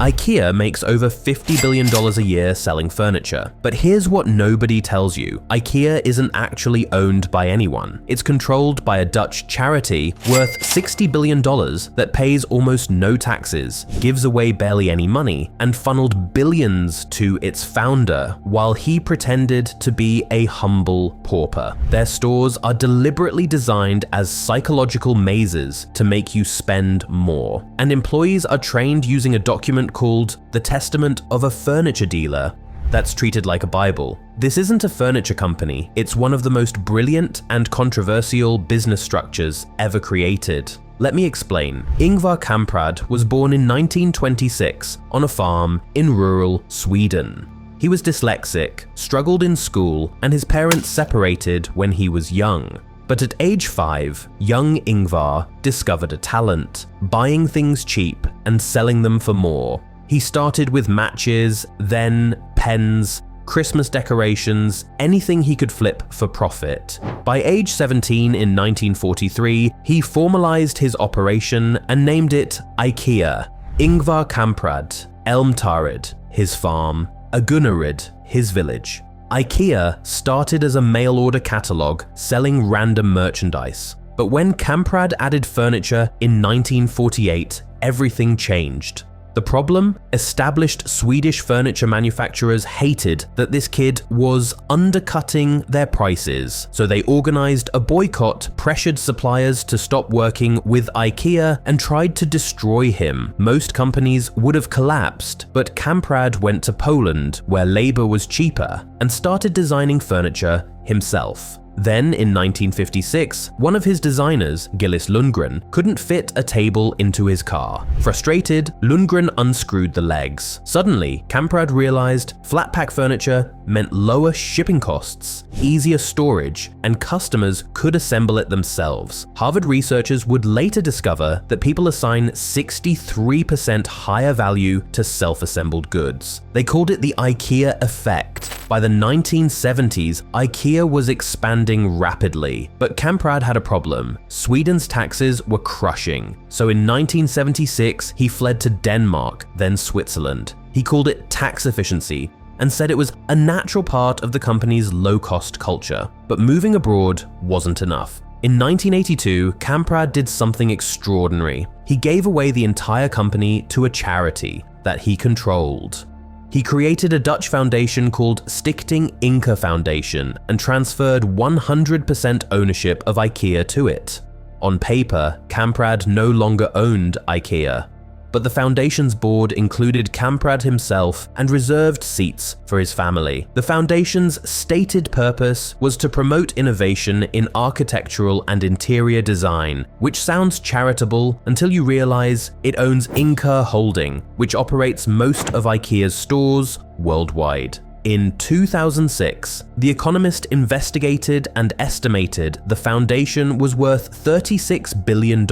IKEA makes over $50 billion a year selling furniture. But here's what nobody tells you. IKEA isn't actually owned by anyone. It's controlled by a Dutch charity worth $60 billion that pays almost no taxes, gives away barely any money, and funneled billions to its founder while he pretended to be a humble pauper. Their stores are deliberately designed as psychological mazes to make you spend more. And employees are trained using a document called The Testament of a Furniture Dealer that's treated like a Bible. This isn't a furniture company, it's one of the most brilliant and controversial business structures ever created. Let me explain. Ingvar Kamprad was born in 1926 on a farm in rural Sweden. He was dyslexic, struggled in school, and his parents separated when he was young. But at age 5, young Ingvar discovered a talent, buying things cheap and selling them for more. He started with matches, then pens, Christmas decorations, anything he could flip for profit. By age 17 in 1943, he formalized his operation and named it IKEA. Ingvar Kamprad, Elmtarid, his farm, Agunnarid, his village. IKEA started as a mail-order catalog selling random merchandise. But when Kamprad added furniture in 1948, everything changed. The problem? Established Swedish furniture manufacturers hated that this kid was undercutting their prices, so they organized a boycott, pressured suppliers to stop working with IKEA, and tried to destroy him. Most companies would have collapsed, but Kamprad went to Poland, where labor was cheaper, and started designing furniture himself. Then, in 1956, one of his designers, Gillis Lundgren, couldn't fit a table into his car. Frustrated, Lundgren unscrewed the legs. Suddenly, Kamprad realized flat pack furniture meant lower shipping costs, easier storage, and customers could assemble it themselves. Harvard researchers would later discover that people assign 63% higher value to self-assembled goods. They called it the IKEA Effect. By the 1970s, IKEA was expanding rapidly, but Kamprad had a problem. Sweden's taxes were crushing. So in 1976, he fled to Denmark, then Switzerland. He called it tax efficiency and said it was a natural part of the company's low-cost culture. But moving abroad wasn't enough. In 1982, Kamprad did something extraordinary. He gave away the entire company to a charity that he controlled. He created a Dutch foundation called Stichting Inca Foundation and transferred 100% ownership of IKEA to it. On paper, Kamprad no longer owned IKEA, but the foundation's board included Kamprad himself and reserved seats for his family. The foundation's stated purpose was to promote innovation in architectural and interior design, which sounds charitable until you realize it owns Inca Holding, which operates most of IKEA's stores worldwide. In 2006, The Economist investigated and estimated the foundation was worth $36 billion,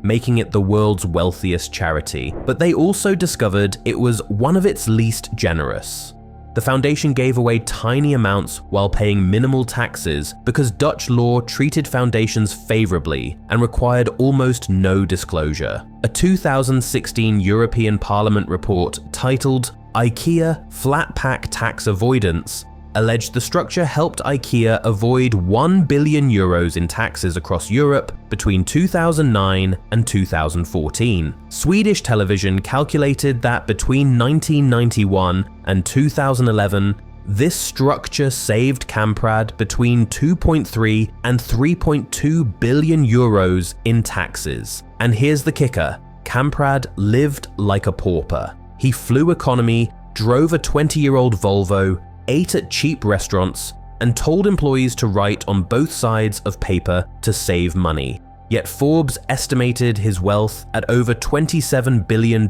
making it the world's wealthiest charity. But they also discovered it was one of its least generous. The foundation gave away tiny amounts while paying minimal taxes because Dutch law treated foundations favorably and required almost no disclosure. A 2016 European Parliament report titled IKEA Flat Pack Tax Avoidance alleged the structure helped IKEA avoid €1 billion in taxes across Europe between 2009 and 2014. Swedish television calculated that between 1991 and 2011, this structure saved Kamprad between 2.3 and 3.2 billion euros in taxes. And here's the kicker, Kamprad lived like a pauper. He flew economy, drove a 20-year-old Volvo, ate at cheap restaurants, and told employees to write on both sides of paper to save money. Yet Forbes estimated his wealth at over $27 billion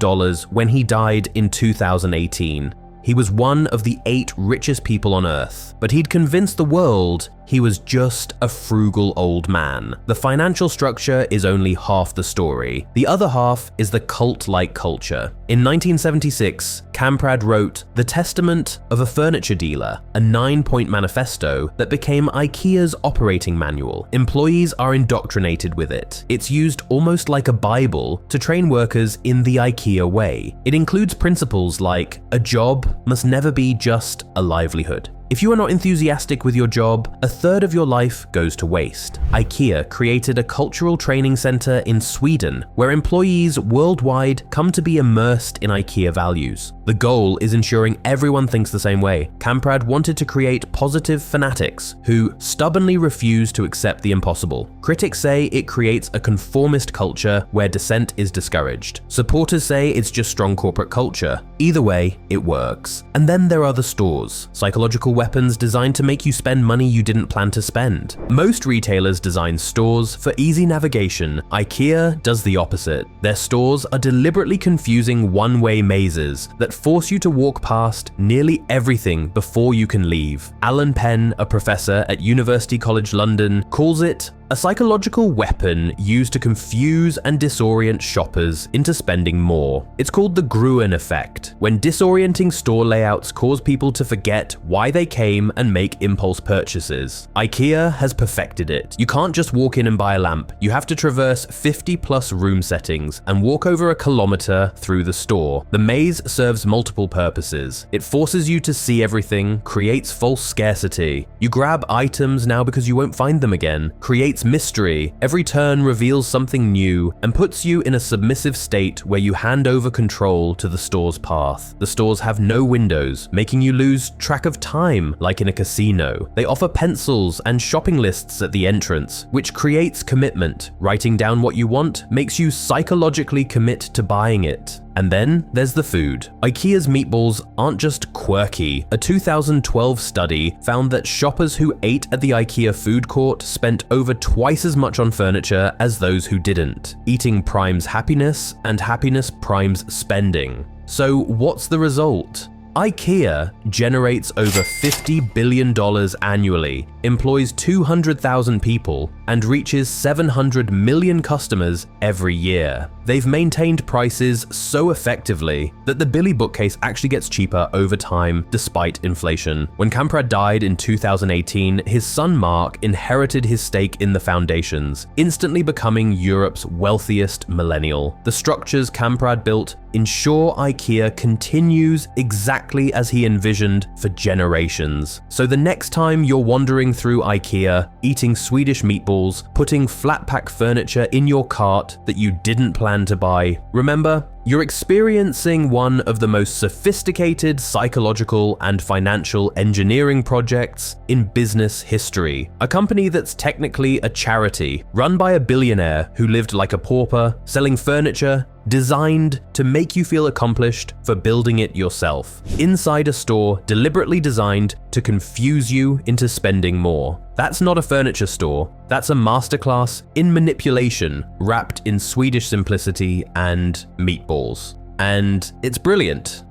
when he died in 2018. He was one of the 8 richest people on Earth, but he'd convinced the world he was just a frugal old man. The financial structure is only half the story. The other half is the cult-like culture. In 1976, Kamprad wrote The Testament of a Furniture Dealer, a 9-point manifesto that became IKEA's operating manual. Employees are indoctrinated with it. It's used almost like a Bible to train workers in the IKEA way. It includes principles like a job must never be just a livelihood. If you are not enthusiastic with your job, a third of your life goes to waste. IKEA created a cultural training center in Sweden where employees worldwide come to be immersed in IKEA values. The goal is ensuring everyone thinks the same way. Kamprad wanted to create positive fanatics who stubbornly refuse to accept the impossible. Critics say it creates a conformist culture where dissent is discouraged. Supporters say it's just strong corporate culture. Either way, it works. And then there are the stores, psychological weapons designed to make you spend money you didn't plan to spend. Most retailers design stores for easy navigation. IKEA does the opposite. Their stores are deliberately confusing one-way mazes that force you to walk past nearly everything before you can leave. Alan Penn, a professor at University College London, calls it a psychological weapon used to confuse and disorient shoppers into spending more. It's called the Gruen Effect, when disorienting store layouts cause people to forget why they came and make impulse purchases. IKEA has perfected it. You can't just walk in and buy a lamp. You have to traverse 50+ room settings and walk over a kilometer through the store. The maze serves multiple purposes. It forces you to see everything, creates false scarcity. You grab items now because you won't find them again, creates mystery. Every turn reveals something new and puts you in a submissive state where you hand over control to the store's path. The stores have no windows, making you lose track of time like in a casino. They offer pencils and shopping lists at the entrance, which creates commitment. Writing down what you want makes you psychologically commit to buying it. And then there's the food. IKEA's meatballs aren't just quirky. A 2012 study found that shoppers who ate at the IKEA food court spent over twice as much on furniture as those who didn't. Eating primes happiness, and happiness primes spending. So what's the result? IKEA generates over $50 billion annually, employs 200,000 people, and reaches 700 million customers every year. They've maintained prices so effectively that the Billy bookcase actually gets cheaper over time despite inflation. When Kamprad died in 2018, his son Mark inherited his stake in the foundations, instantly becoming Europe's wealthiest millennial. The structures Kamprad built ensure IKEA continues exactly as he envisioned for generations. So the next time you're wandering through IKEA, eating Swedish meatballs, putting flat pack furniture in your cart that you didn't plan to buy, remember, you're experiencing one of the most sophisticated psychological and financial engineering projects in business history. A company that's technically a charity, run by a billionaire who lived like a pauper, selling furniture designed to make you feel accomplished for building it yourself. Inside a store deliberately designed to confuse you into spending more. That's not a furniture store, that's a masterclass in manipulation wrapped in Swedish simplicity and meatballs. And it's brilliant.